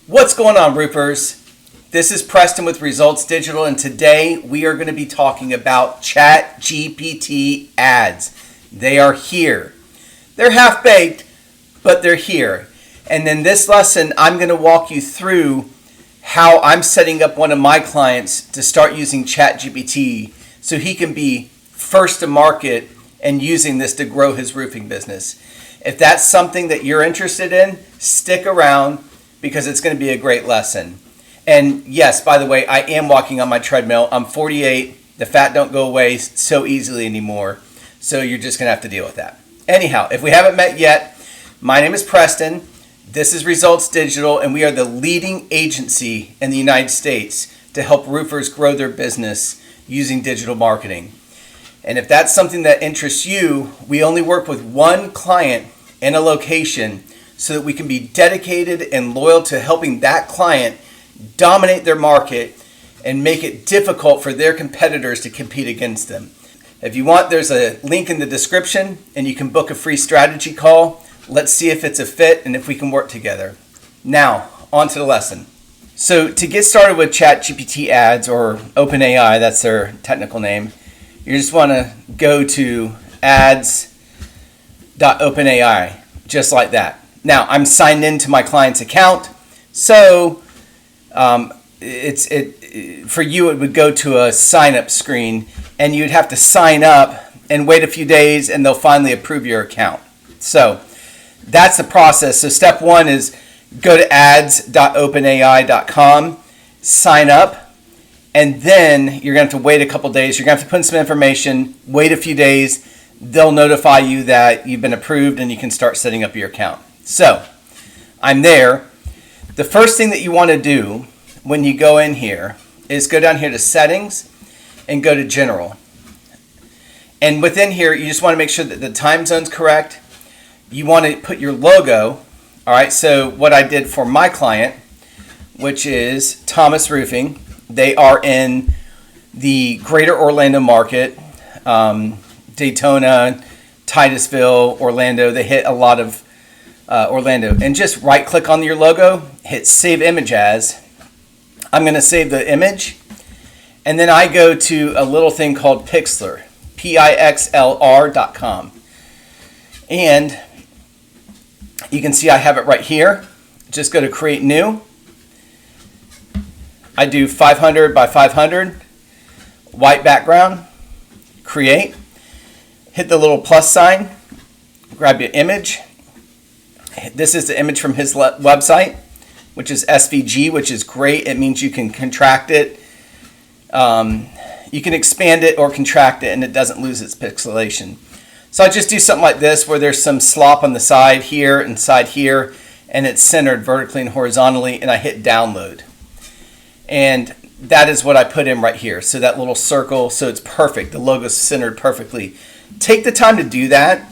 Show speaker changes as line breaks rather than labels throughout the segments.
What's going on, roofers? This is Preston with Results Digital, and today we are going to be talking about ChatGPT ads. They are here. They're half-baked, but they're here. And in this lesson, I'm going to walk you through how I'm setting up one of my clients to start using ChatGPT so he can be first to market and using this to grow his roofing business. If that's something that you're interested in, stick around because it's going to be a great lesson. And yes, by the way, I am walking on my treadmill. I'm 48. The fat don't go away so easily anymore. So you're just going to have to deal with that. Anyhow, if we haven't met yet, my name is Preston. This is Results Digital, and we are the leading agency in the United States to help roofers grow their business using digital marketing. And if that's something that interests you, we only work with one client in a location so that we can be dedicated and loyal to helping that client dominate their market and make it difficult for their competitors to compete against them. If you want, there's a link in the description and you can book a free strategy call. Let's see if it's a fit and if we can work together. Now, on to the lesson. So to get started with ChatGPT ads, or OpenAI, that's their technical name, you just want to go to ads.openai, just like that. Now, I'm signed into my client's account, so for you it would go to a sign-up screen, and you'd have to sign up and wait a few days, and they'll finally approve your account. So that's the process. So step one is go to ads.openai.com, sign up, and then you're going to have to wait a couple days. You're going to have to put in some information, wait a few days. They'll notify you that you've been approved, and you can start setting up your account. So I'm there. The first thing that you want to do when you go in here is go down here to settings and go to general. And within here, you just want to make sure that the time zone's correct. You want to put your logo. All right, so what I did for my client, which is Thomas Roofing, they are in the greater Orlando market, Daytona, Titusville, Orlando. They hit a lot of Orlando. And just right click on your logo, hit save image as. I'm going to save the image. And then I go to a little thing called Pixlr, Pixlr.com. And you can see I have it right here. Just go to create new. I do 500 by 500, white background, create. Hit the little plus sign, grab your image. This is the image from his website, which is SVG, which is great. It means you can contract it. You can expand it or contract it, and it doesn't lose its pixelation. So I just do something like this where there's some slop on the side here and side here, and it's centered vertically and horizontally, and I hit download. And that is what I put in right here. So that little circle, so it's perfect. The logo's centered perfectly. Take the time to do that.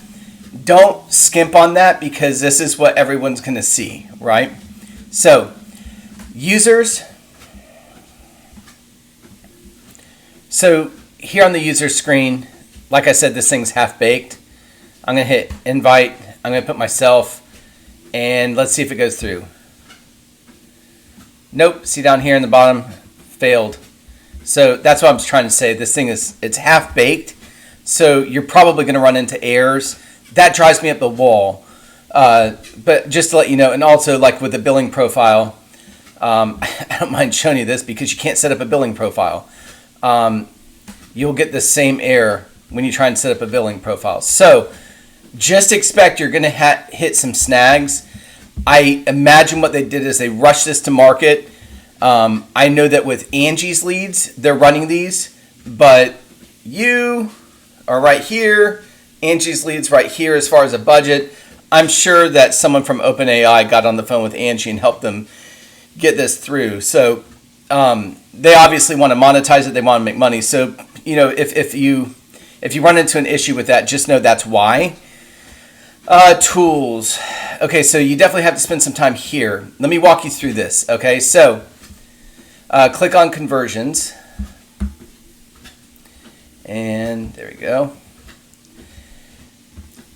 Don't skimp on that because this is what everyone's going to see, right? So, users. So here on the user screen, like I said, this thing's half-baked. I'm going to hit invite. I'm going to put myself, and let's see if it goes through. Nope. See down here in the bottom, failed. So that's what I was trying to say. This thing it's half-baked, so you're probably going to run into errors. That drives me up the wall. But just to let you know, and also like with the billing profile, I don't mind showing you this because you can't set up a billing profile. You'll get the same error when you try and set up a billing profile. So just expect you're going to hit some snags. I imagine what they did is they rushed this to market. I know that with Angie's leads, they're running these, but you are right here. Angie's leads right here as far as a budget. I'm sure that someone from OpenAI got on the phone with Angie and helped them get this through. So they obviously want to monetize it. They want to make money. So if you run into an issue with that, just know that's why. Tools. Okay, so you definitely have to spend some time here. Let me walk you through this. Okay, so click on conversions. And there we go.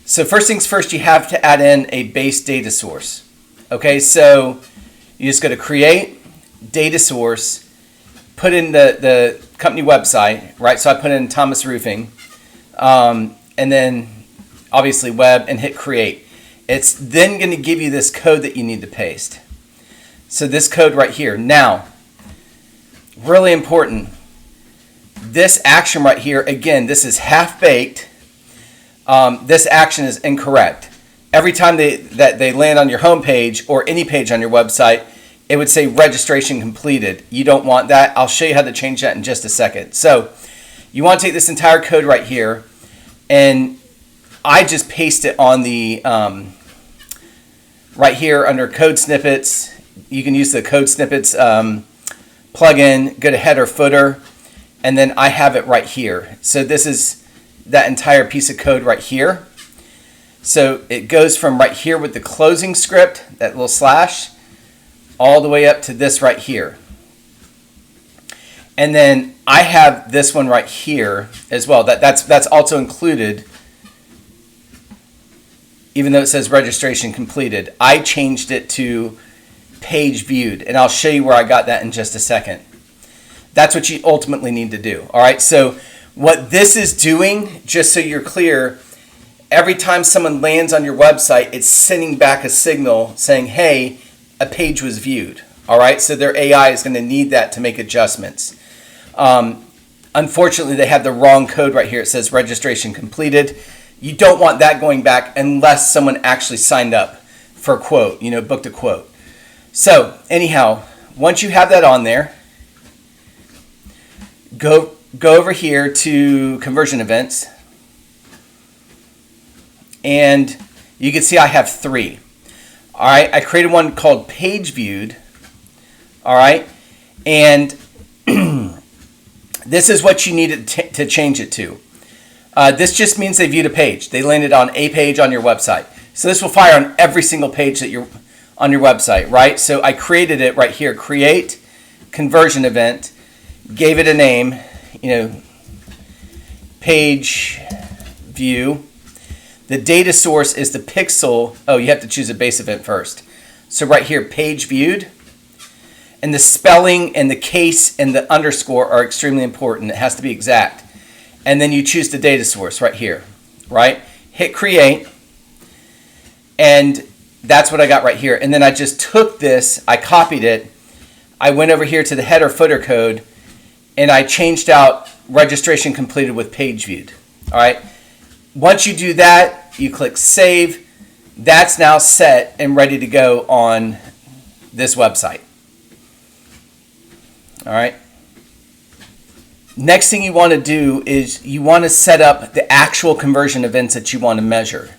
So first things first, you have to add in a base data source. Okay, so You just go to create, data source, put in the company website, right? So I put in Thomas Roofing, and then obviously web, and hit create. It's then going to give you this code that you need to paste. So this code right here. Now, really important, this action right here, again, this is half-baked. This action is incorrect. Every time that they land on your home page or any page on your website, it would say registration completed. You don't want that. I'll show you how to change that in just a second. So you want to take this entire code right here, and I just paste it on the right here under code snippets. You can use the code snippets plugin, go to header footer, and then I have it right here. So this is that entire piece of code right here. So it goes from right here with the closing script, that little slash, all the way up to this right here. And then I have this one right here as well. That's also included, even though it says registration completed. I changed it to page viewed, and I'll show you where I got that in just a second. That's what you ultimately need to do. All right, so what this is doing, just so you're clear, every time someone lands on your website, it's sending back a signal saying, hey, a page was viewed. All right, so their AI is going to need that to make adjustments. Unfortunately, they have the wrong code right here. It says registration completed. You don't want that going back unless someone actually signed up for a quote, booked a quote. So anyhow, once you have that on there, go over here to conversion events, and you can see I have 3. All right, I created one called page viewed. All right, and this is what you need to change it to. This just means they viewed a page. They landed on a page on your website. So this will fire on every single page that you're on your website, right? So I created it right here, create conversion event, gave it a name, page view. The data source is the pixel. Oh, you have to choose a base event first. So right here, page viewed. And the spelling and the case and the underscore are extremely important. It has to be exact. And then you choose the data source right here, right? Hit create. And that's what I got right here. And then I just took this, I copied it, I went over here to the header footer code, and I changed out registration completed with page viewed. All right. Once you do that, you click save. That's now set and ready to go on this website. All right. Next thing you want to do is you want to set up the actual conversion events that you want to measure.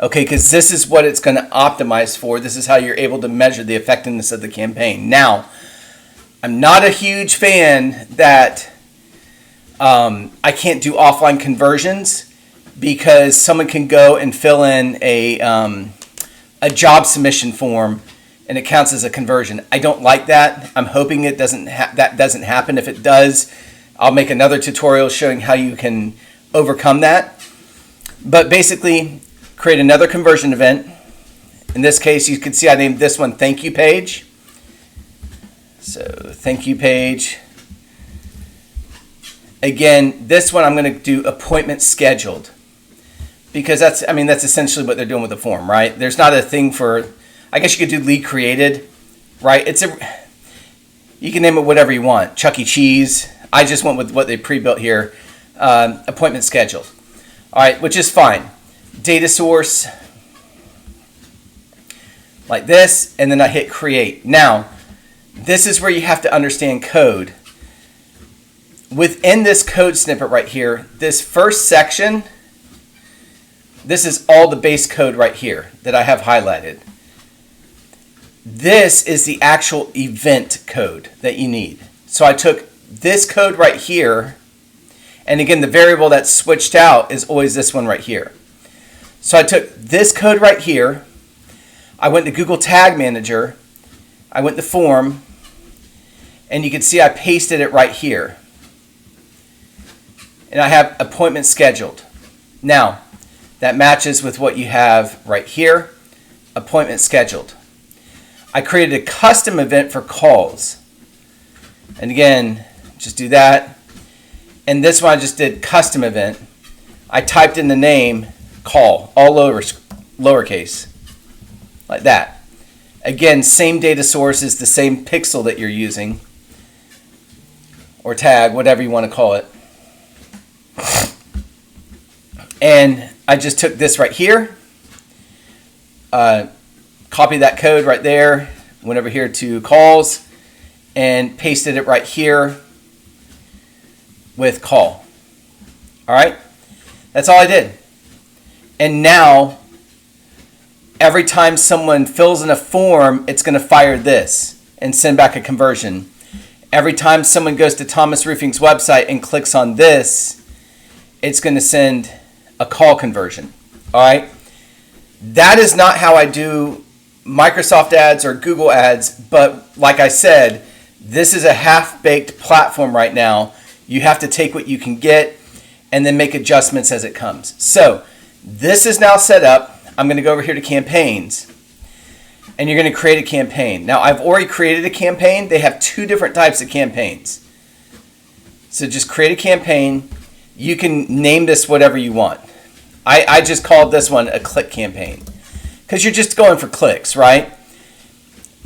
Okay, because this is what it's going to optimize for. This is how you're able to measure the effectiveness of the campaign. Now, I'm not a huge fan that I can't do offline conversions, because someone can go and fill in a job submission form and it counts as a conversion. I don't like that. I'm hoping it doesn't happen. If it does, I'll make another tutorial showing how you can overcome that. But basically, create another conversion event. In this case, you can see I named this one thank you page. So thank you page. Again, this one I'm going to do appointment scheduled, because that's essentially what they're doing with the form, right? There's not a thing for, I guess you could do lead created, right? You can name it whatever you want. Chuck E. Cheese. I just went with what they pre-built here. Appointment scheduled. All right, which is fine. Data source, like this, and then I hit create. Now, this is where you have to understand code. Within this code snippet right here, this first section, this is all the base code right here that I have highlighted. This is the actual event code that you need. So I took this code right here, and again, the variable that's switched out is always this one right here. So I took this code right here, I went to Google Tag Manager, I went to form, and you can see I pasted it right here. And I have appointment scheduled. Now, that matches with what you have right here, appointment scheduled. I created a custom event for calls. And again, just do that. And this one I just did custom event. I typed in the name call, all lowercase, like that. Again, same data source is the same pixel that you're using, or tag, whatever you want to call it. And I just took this right here, copy that code right there, went over here to calls, and pasted it right here with call. All right, that's all I did. And now, every time someone fills in a form, it's going to fire this and send back a conversion. Every time someone goes to Thomas Roofing's website and clicks on this, it's going to send a call conversion. All right, that is not how I do Microsoft ads or Google ads, but like I said, this is a half-baked platform right now. You have to take what you can get and then make adjustments as it comes. So this is now set up. I'm going to go over here to campaigns, and you're going to create a campaign. Now, I've already created a campaign. They have two different types of campaigns. So just create a campaign. You can name this whatever you want. I just called this one a click campaign because you're just going for clicks, right?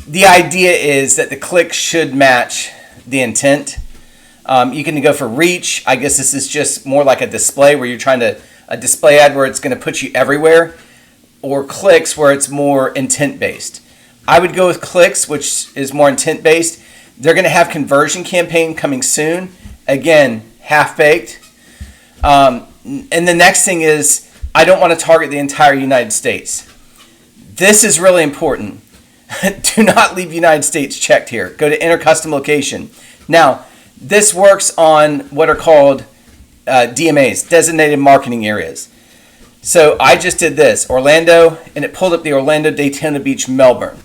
The idea is that the click should match the intent. You can go for reach. I guess this is just more like a display where you're trying to, a display ad where it's going to put you everywhere, or clicks where it's more intent based. I would go with clicks, which is more intent based. They're going to have conversion campaign coming soon. Again, half baked. And the next thing is, I don't want to target the entire United States. This is really important. Do not leave United States checked here. Go to enter custom location. Now, this works on what are called DMAs, designated marketing areas. So I just did this, Orlando, and it pulled up the Orlando, Daytona Beach, Melbourne.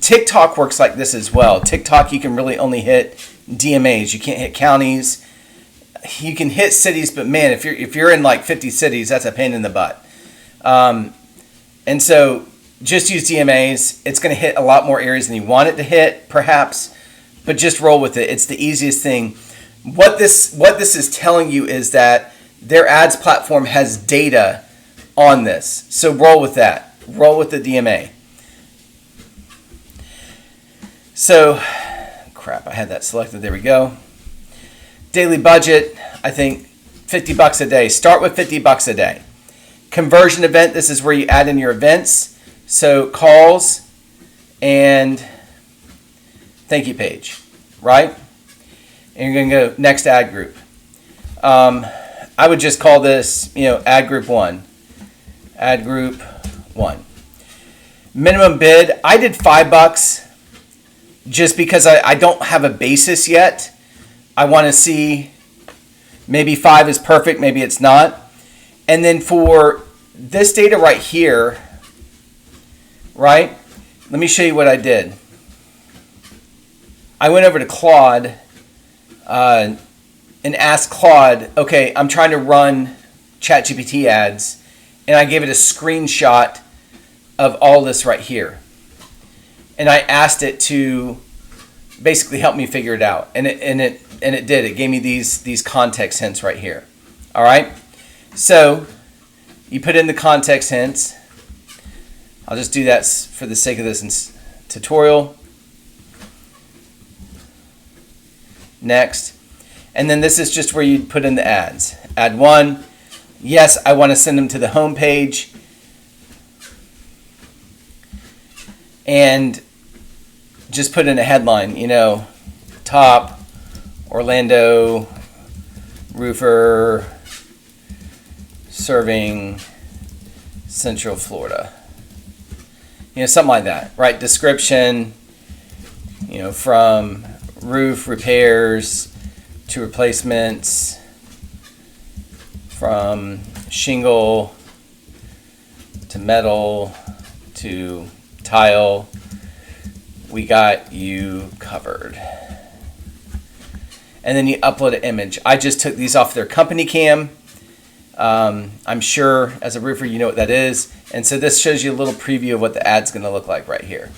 TikTok works like this as well. TikTok, you can really only hit DMAs. You can't hit counties. You can hit cities, but man, if you're in like 50 cities, that's a pain in the butt. And so just use DMAs. It's going to hit a lot more areas than you want it to hit, perhaps, but just roll with it. It's the easiest thing. What this is telling you is that their ads platform has data on this. So roll with that. Roll with the DMA. So, crap, I had that selected. There we go. Daily budget, I think $50 a day. Start with $50 a day. Conversion event, this is where you add in your events. So calls and thank you page, right? And you're going to go next ad group. I would just call this, ad group 1. Ad group 1. Minimum bid, I did $5 just because I don't have a basis yet. I want to see, maybe 5 is perfect, maybe it's not. And then for this data right here, right? Let me show you what I did. I went over to Claude and asked Claude, okay, I'm trying to run ChatGPT ads, and I gave it a screenshot of all this right here. And I asked it to basically help me figure it out. And it did. It gave me these context hints right here. All right? So you put in the context hints. I'll just do that for the sake of this tutorial. Next. And then this is just where you put in the ads. Ad 1. Yes, I want to send them to the home page. And just put in a headline, top Orlando roofer serving Central Florida. Something like that, right? Description, from roof repairs to replacements, from shingle to metal to tile. We got you covered. And then you upload an image. I just took these off their company cam. I'm sure as a roofer you know what that is. And so this shows you a little preview of what the ad's going to look like right here.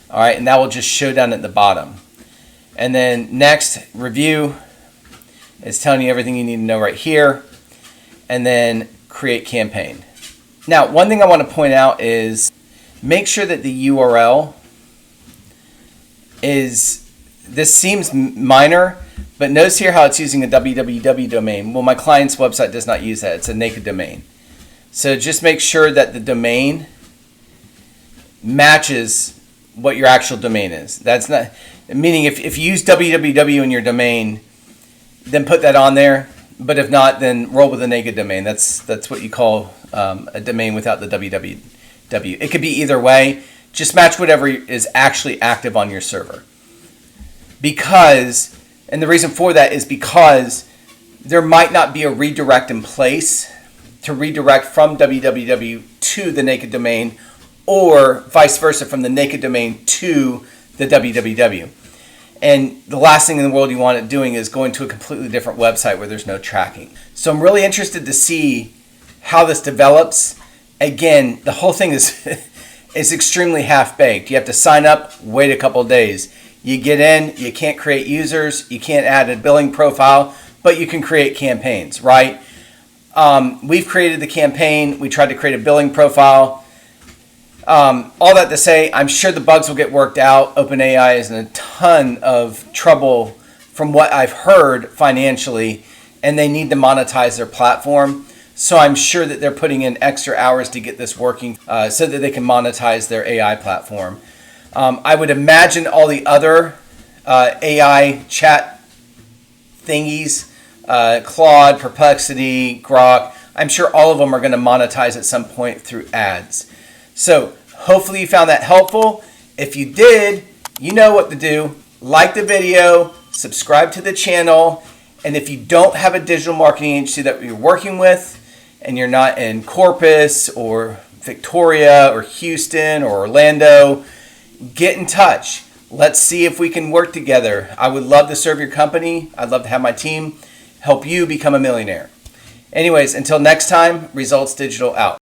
All right, and that will just show down at the bottom. And then next, review. It's telling you everything you need to know right here. And then create campaign. Now, one thing I want to point out is make sure that the URL is, this seems minor, but notice here how it's using a www domain. Well, my client's website does not use that. It's a naked domain. So just make sure that the domain matches what your actual domain is. That's not, meaning if you use www in your domain, then put that on there. But if not, then roll with a naked domain. That's what you call a domain without the www. It could be either way. Just match whatever is actually active on your server. Because, and the reason for that is because there might not be a redirect in place to redirect from www to the naked domain, or vice versa from the naked domain to the www. And the last thing in the world you want it doing is going to a completely different website where there's no tracking. So I'm really interested to see how this develops. Again, the whole thing is is extremely half-baked. You have to sign up, wait a couple of days. You get in, you can't create users, you can't add a billing profile, but you can create campaigns, right? We've created the campaign. We tried to create a billing profile. All that to say, I'm sure the bugs will get worked out. OpenAI is in a ton of trouble from what I've heard financially, and they need to monetize their platform. So I'm sure that they're putting in extra hours to get this working so that they can monetize their AI platform. I would imagine all the other AI chat thingies, Claude, Perplexity, Grok, I'm sure all of them are going to monetize at some point through ads. So hopefully you found that helpful. If you did, you know what to do. Like the video, subscribe to the channel, and if you don't have a digital marketing agency that you're working with, and you're not in Corpus or Victoria or Houston or Orlando, get in touch. Let's see if we can work together. I would love to serve your company. I'd love to have my team help you become a millionaire. Anyways, until next time, Results Digital out.